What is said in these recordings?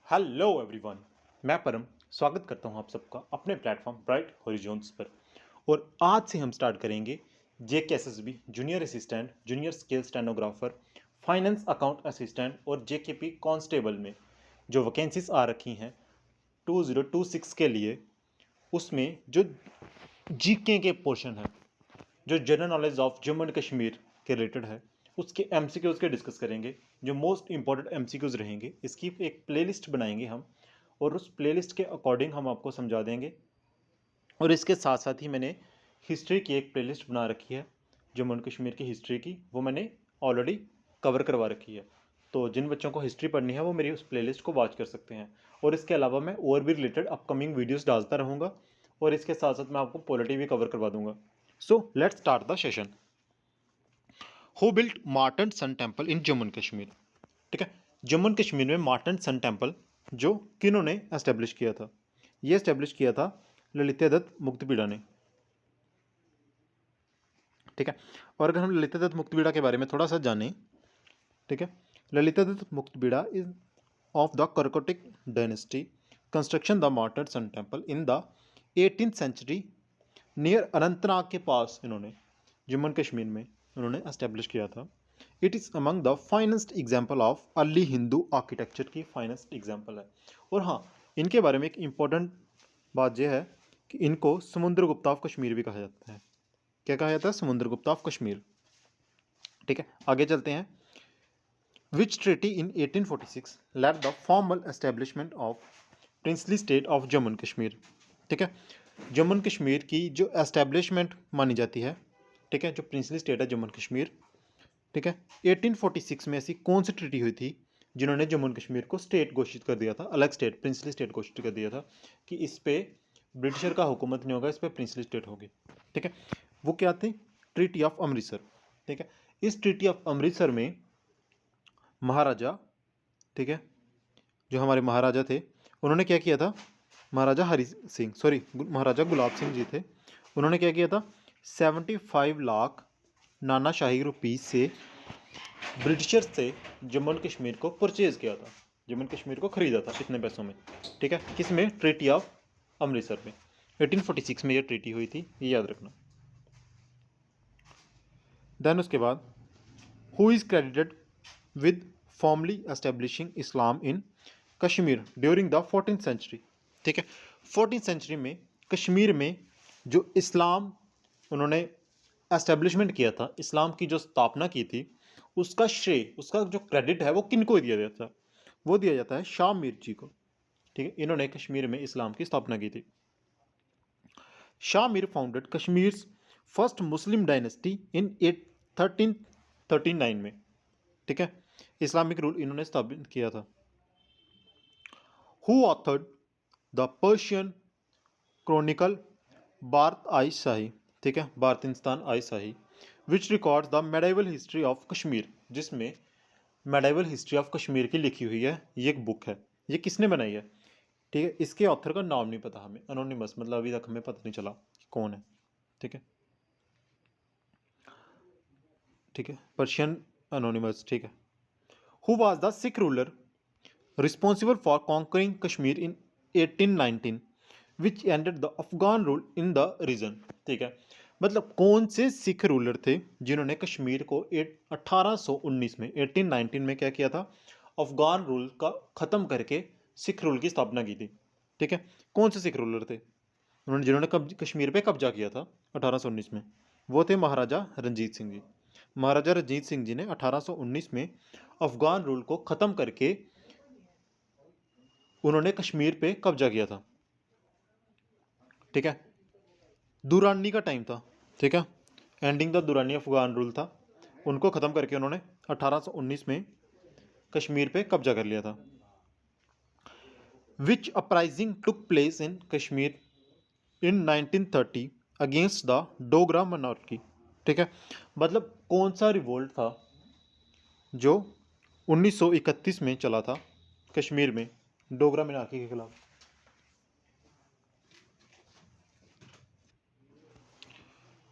Hello everyone. मैं परम स्वागत करता हूं आप सबका अपने प्लेटफॉर्म ब्राइट हॉरिजॉन्स पर। और आज से हम स्टार्ट करेंगे JKSSB junior assistant, junior skill stenographer, finance account assistant और जेकेपी कांस्टेबल में जो वैकेंसीज आ रखी हैं 2026 के लिए। उसमें जो जीके के पोर्शन है, जो general knowledge of Jammu and Kashmir के रिलेटेड है, उसके एमसीक्यूज के डिस्कस करेंगे। जो मोस्ट इंपॉर्टेंट एमसीक्यूज रहेंगे, इसकी एक प्लेलिस्ट बनाएंगे हम, और उस प्लेलिस्ट के अकॉर्डिंग हम आपको समझा देंगे। और इसके साथ साथ ही मैंने हिस्ट्री की एक प्लेलिस्ट बना रखी है, जम्मू एंड कश्मीर की हिस्ट्री की, वो मैंने ऑलरेडी कवर करवा रखी है। तो जिन बच्चों को हिस्ट्री पढ़नी है वो मेरी उस प्लेलिस्ट को वॉच कर सकते हैं। और इसके अलावा मैं और भी रिलेटेड अपकमिंग वीडियोस डालता रहूँगा, और इसके साथ साथ मैं आपको पॉलिटी भी कवर करवा दूंगा। So let's start the session. Who built Martand sun temple in Jammu and Kashmir. ठीक है, जम्मू एंड कश्मीर में मार्टन सन टेम्पल जो किन्होंने एस्टेब्लिश किया था? ये एस्टेब्लिश किया था ललितादत्त मुक्तपीड़ा ने। ठीक है, और अगर हम ललितादत्त मुक्तपीड़ा के बारे में थोड़ा सा जानें, ठीक है, Lalitaditya Muktapida is of the Karkotaka dynasty construction the Martand sun temple in the 18th century near Anantnag के पास इन्होंने जम्मू एंड कश्मीर में उन्होंने एस्टेब्लिश किया था। It is among the finest example of early Hindu architecture की फाइनेस्ट एग्जाम्पल है। और हाँ, इनके बारे में एक इम्पॉर्टेंट बात यह है कि इनको समुद्रगुप्ता ऑफ कश्मीर भी कहा जाता है। क्या कहा जाता है? समुद्रगुप्ता ऑफ कश्मीर। ठीक है, आगे चलते हैं। Which treaty in 1846 led the formal establishment of princely state of Jammu and Kashmir. ठीक है, जम्मू एंड कश्मीर की जो एस्टेब्लिशमेंट मानी जाती है, ठीक है, जो प्रिंसली स्टेट है जम्मू एंड कश्मीर, ठीक है, 1846 में ऐसी कौन सी ट्रीटी हुई थी जिन्होंने जम्मू एंड कश्मीर को स्टेट घोषित कर दिया था, अलग स्टेट, प्रिंसली स्टेट घोषित कर दिया था कि इस पे ब्रिटिशर का हुकूमत नहीं होगा, इस पे प्रिंसली स्टेट होगी। ठीक है, वो क्या थी? Treaty of Amritsar. ठीक है, इस ट्रीटी ऑफ अमृतसर में महाराजा, ठीक है, जो हमारे महाराजा थे, उन्होंने क्या किया था? महाराजा हरि सिंह, सॉरी, महाराजा गुलाब सिंह जी थे। उन्होंने क्या किया था? 75 लाख नाना शाही रुपीज़ से ब्रिटिशर्स से जम्मू एंड कश्मीर को परचेज़ किया था, जम्मू एंड कश्मीर को खरीदा था इतने पैसों में। ठीक है, किस में? ट्रीटी ऑफ अमृतसर में। 1846 में ये ट्रीटी हुई थी, ये याद रखना। देन उसके बाद who is credited with formally establishing Islam in Kashmir during the 14th century. ठीक है, 14th सेंचुरी में कश्मीर में जो इस्लाम उन्होंने एस्टेब्लिशमेंट किया था, इस्लाम की जो स्थापना की थी, उसका श्रेय, उसका जो क्रेडिट है वो किन को दिया जाता है? वो दिया जाता है शाह मीर जी को। ठीक है, इन्होंने कश्मीर में इस्लाम की स्थापना की थी। Shah Mir founded Kashmir first Muslim dynasty in 1339 में। ठीक है, इस्लामिक रूल इन्होंने स्थापित किया था। Who authored the Persian chronicle Baharistan i Shahi. ठीक है, Baharistan i Shahi, which records the medieval history of Kashmir, जिसमें मेडाइवल हिस्ट्री ऑफ कश्मीर की लिखी हुई है। ये एक बुक है, ये किसने बनाई है? ठीक है, इसके ऑथर का नाम नहीं पता हमें, अनोनिमस, मतलब अभी तक हमें पता नहीं चला कि कौन है। ठीक है, ठीक है, पर्शियन अनोनिमस। ठीक है, who was the Sikh ruler responsible for conquering Kashmir in 1819 which ended the Afghan rule in the region. ठीक है, मतलब कौन से सिख रूलर थे जिन्होंने कश्मीर को 1819 में, 1819 में क्या किया था? अफगान रूल का ख़त्म करके सिख रूल की स्थापना की थी। ठीक है, कौन से सिख रूलर थे उन्होंने, जिन्होंने कश्मीर पे कब्जा किया था 1819 में? वो थे महाराजा रंजीत सिंह जी। महाराजा रंजीत सिंह जी ने 1819 में अफगान रूल को ख़त्म करके उन्होंने कश्मीर पे कब्जा किया था। ठीक है, दुरानी का टाइम था। ठीक है, ending the Durrani Afghan rule था, उनको ख़त्म करके उन्होंने 1819 में कश्मीर पे कब्जा कर लिया था। Which uprising took place in Kashmir in 1930 against the Dogra monarchy. ठीक है, मतलब कौन सा रिवोल्ट था जो 1931 में चला था कश्मीर में डोगरा मोनार्की के खिलाफ?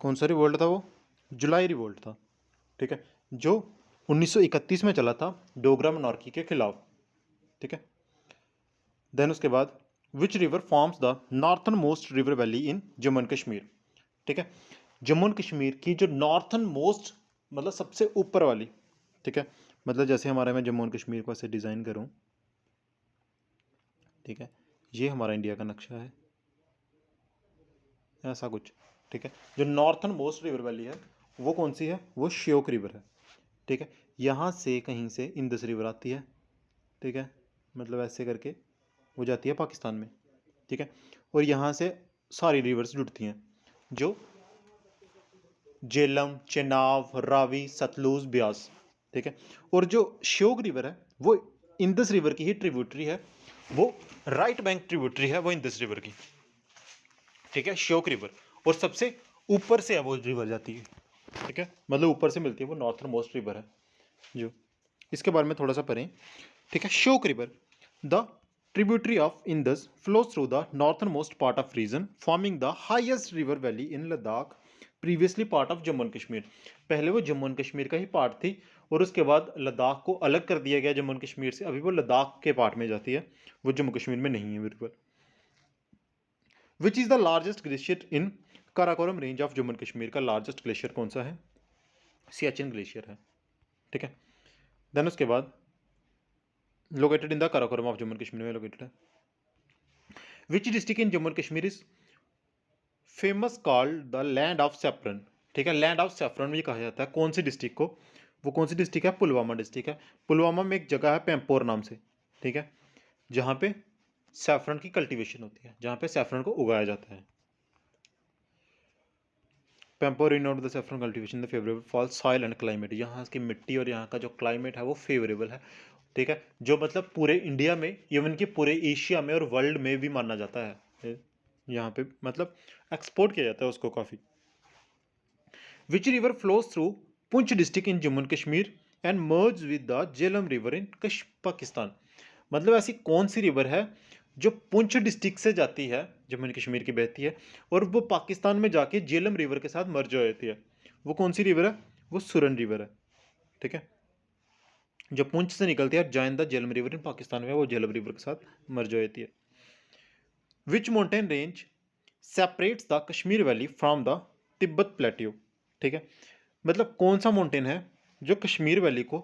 कौन सा रिवोल्ट था वो? जुलाई रिवोल्ट था। ठीक है, जो 1931 में चला था डोगरा मोनार्की के खिलाफ। ठीक है, देन उसके बाद which river forms the northern most river valley in Jammu and Kashmir. ठीक है, जम्मू एंड कश्मीर की जो नॉर्थन मोस्ट मतलब सबसे ऊपर वाली, ठीक है, मतलब जैसे हमारे मैं जम्मू एंड कश्मीर को ऐसे डिज़ाइन करूँ, ठीक है, ये हमारा इंडिया का नक्शा है, ऐसा कुछ। ठीक है, जो नॉर्थन मोस्ट रिवर वैली है वो कौन सी है, वो श्योक रिवर है। ठीक है, यहाँ से कहीं से इंदस रिवर आती है, ठीक है, मतलब ऐसे करके वो जाती है पाकिस्तान में। ठीक है, और यहाँ से सारी रिवर्स जुड़ती हैं, जो झेलम, चेनाब, रावी, सतलुज, ब्यास। ठीक है, और जो श्योक रिवर है वो इंदस रिवर की ही ट्रिब्यूटरी है, वो राइट बैंक ट्रिब्यूटरी है वो इंदस रिवर की। ठीक है, श्योक रिवर, और सबसे ऊपर से है वो रिवर जाती है। ठीक है, मतलब ऊपर से मिलती है, वो नॉर्थन मोस्ट रिवर है जो। इसके बारे में थोड़ा सा पढ़ें। ठीक है, Shyok river the tributary of Indus flows through the northernmost part of region forming the highest river valley in Ladakh, previously part of Jammu and Kashmir. पहले वो जम्मू एंड कश्मीर का ही पार्ट थी और उसके बाद लद्दाख को अलग कर दिया गया जम्मू एंड कश्मीर से, अभी वो लद्दाख के पार्ट में जाती है, वो जम्मू कश्मीर में नहीं है river. Which is the largest glacier in Karakoram range of Jammu and Kashmir का लार्जेस्ट ग्लेशियर कौन सा है, सियाचिन ग्लेशियर है। ठीक है, देन उसके बाद located in the Karakoram of Jammu and Kashmir में लोकेटेड है। Which district in Jammu and Kashmir is famous called the land of saffron. ठीक है, लैंड ऑफ सेफ्रन भी कहा जाता है कौन सी डिस्ट्रिक्ट को, वो कौन सी डिस्ट्रिक्ट है, पुलवामा डिस्ट्रिक्ट है। पुलवामा में एक जगह है पेम्पोर नाम से, ठीक है, जहाँ पे सैफरन की कल्टीवेशन होती है, जहाँ पे सैफरन को उगाया जाता है। Pampore in the saffron cultivation the favourable fall soil and climate, यहाँ की मिट्टी और यहाँ का जो क्लाइमेट है वो फेवरेबल है। ठीक है, जो मतलब पूरे इंडिया में, इवन कि पूरे एशिया में और वर्ल्ड में भी माना जाता है, यहाँ पे मतलब एक्सपोर्ट किया जाता है उसको काफ़ी। Which river flows through Poonch district in Jammu and Kashmir and merge with the Jhelum river in Pakistan. मतलब ऐसी कौन सी रिवर है जो पुंछ डिस्ट्रिक्ट से जाती है, जम्मू एंड कश्मीर की बहती है, और वो पाकिस्तान में जाके झेलम रिवर के साथ मर्ज हो जाती है, वो कौन सी रिवर है, वो सुरन रिवर है। ठीक है, जो पुंछ से निकलती है join the Jhelum river in Pakistan में, वो झेलम रिवर के साथ मर्ज हो जाती है। Which mountain range separates the Kashmir valley from the Tibet plateau. ठीक है, मतलब कौन सा माउंटेन है जो कश्मीर वैली को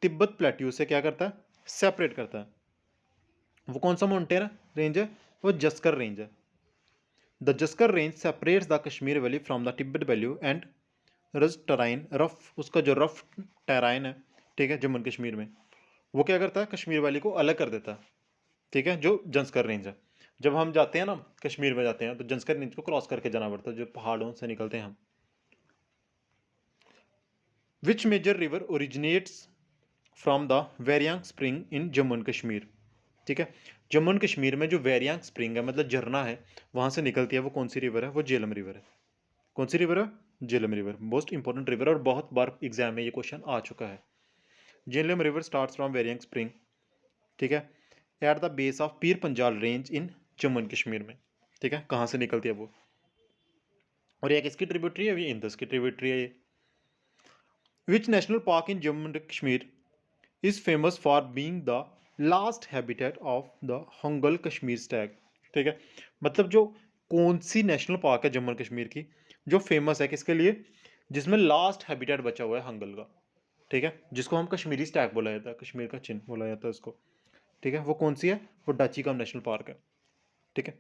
तिब्बत प्लेट्यू से क्या करता है, सेपरेट करता है, वो कौन सा माउंटेन है, रेंज है, वो जस्कर रेंज है। The Zanskar range separates the Kashmir valley from the Tibet value and रज टराइन रफ, उसका जो रफ टेराइन है, ठीक है, जम्मू कश्मीर में, वो क्या करता है, कश्मीर वैली को अलग कर देता है। ठीक है, जो जंस्कर रेंज है, जब हम जाते हैं ना कश्मीर में जाते हैं तो जंस्कर रेंज को क्रॉस करके जाना पड़ता है, जो पहाड़ों से निकलते हैं हम। Which major river originates from the Verinag spring in Jammu and Kashmir. ठीक है, जम्मू एंड कश्मीर में जो वेरियांग स्प्रिंग है, मतलब झरना है, वहाँ से निकलती है, वो कौन सी रिवर है, वो झेलम रिवर है। कौन सी रिवर है, Jhelum river, most important river, और बहुत बार एग्जाम में ये क्वेश्चन आ चुका है। Jhelum river starts from Verinag spring, ठीक है, at the base of Pir Panjal range in Jammu and Kashmir में। ठीक है, कहाँ से निकलती है वो, और ये किसकी ट्रिब्यूटरी है, ये इंदस की ट्रिब्यूटरी है ये। Which national park in Jammu and Kashmir is famous for being the last habitat of the Hangal Kashmir Stag. ठीक है, मतलब जो कौन सी नेशनल पार्क है जम्मू एंड कश्मीर की जो फेमस है किसके लिए, जिसमें लास्ट हैबिटेट बचा हुआ है हंगल का। ठीक है, जिसको हम कश्मीरी स्टैग बोला जाता है, कश्मीर का चिन्ह बोला जाता है उसको। ठीक है, वो कौन सी है, वो डाचीगम नेशनल पार्क है। ठीक है,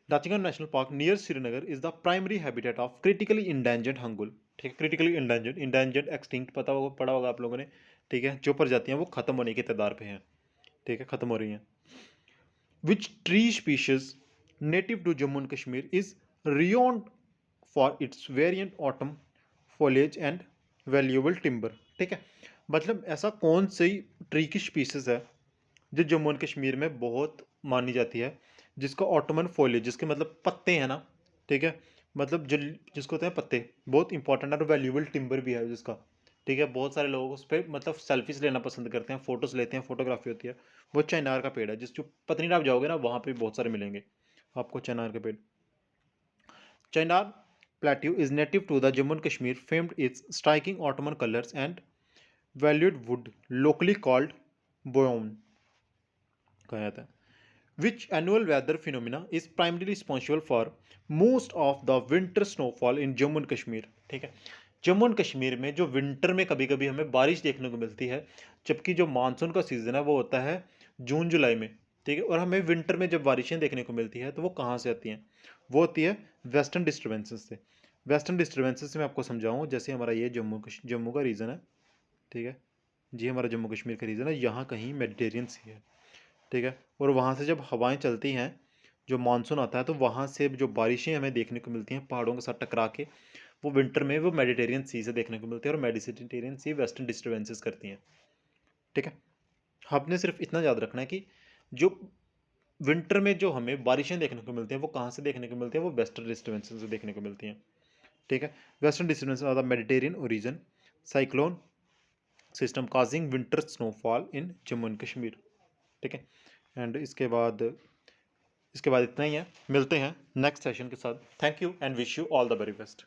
Dachigam national park near Srinagar is the primary habitat of critically endangered hangul. ठीक है, क्रिटिकली इंडेंजर्ड, इंडेंजर्ड एक्सटिंक्ट पता होगा, पढ़ा होगा आप लोगों ने। ठीक है, जो प्रजातियां वो खत्म होने के कगार पे हैं, ठीक है, खत्म हो रही हैं। Which tree species native to Jammu and Kashmir is renowned for its variant autumn foliage and valuable timber. ठीक है, मतलब ऐसा कौन सी ट्री की स्पीसीज है जो जम्मू एंड कश्मीर में बहुत मानी जाती है, जिसका ऑटोमन फॉलेज, जिसके मतलब पत्ते हैं ना, ठीक है, मतलब जो जिसको होते हैं पत्ते बहुत इंपॉर्टेंट है, और वैल्यूएबल टिम्बर भी है जिसका। ठीक है, बहुत सारे लोग उस पर मतलब सेल्फीज लेना पसंद करते हैं, फोटोज लेते हैं, फोटोग्राफी होती है। वो चिनार का पेड़ है, जिस जो पत्नीटाप जाओगे ना वहाँ पे बहुत सारे मिलेंगे आपको चिनार के पेड़। Chinar plateau is native to the Jammu and Kashmir, famed its striking autumn colours and valued wood locally called boyone। कहा जाता है। Which annual weather phenomena is primary responsible for most of the winter snowfall in Jammu and Kashmir. ठीक है, Jammu and Kashmir में जो winter में कभी कभी हमें बारिश देखने को मिलती है, जबकि जो मानसून का सीज़न है वो होता है जून जुलाई में। ठीक है, और हमें विंटर में जब बारिशें देखने को मिलती है तो वो कहाँ से आती हैं? वो होती है वेस्टर्न डिस्टर्बेंसेस से। वेस्टर्न डिस्टर्बेंसेस में आपको समझाऊँ, जैसे हमारा ये जम्मू का रीजन है। ठीक है जी, हमारा जम्मू कश्मीर का रीजन है, यहाँ कहीं मेडिटेरियन सी है। ठीक है, और वहाँ से जब हवाएं चलती हैं, जो मानसून आता है, तो वहाँ से जो बारिशें हमें देखने को मिलती हैं पहाड़ों के साथ टकरा के, वो विंटर में वो मेडिटेरियन सी से देखने को मिलती है, और मेडिटेरियन सी वेस्टर्न डिस्टर्बेंसेस करती हैं। ठीक है, आपने सिर्फ इतना याद रखना है कि जो विंटर में जो हमें बारिशें देखने को मिलती हैं वो कहाँ से देखने को मिलती हैं? वो वेस्टर्न डिस्टर्बेंसेस से देखने को मिलती हैं। ठीक है, western disturbance are the Mediterranean origin cyclone system causing winter snowfall in Jammu and Kashmir. ठीक है, एंड इसके बाद इतना ही है। मिलते हैं नेक्स्ट सेशन के साथ। Thank you and wish you all the very best.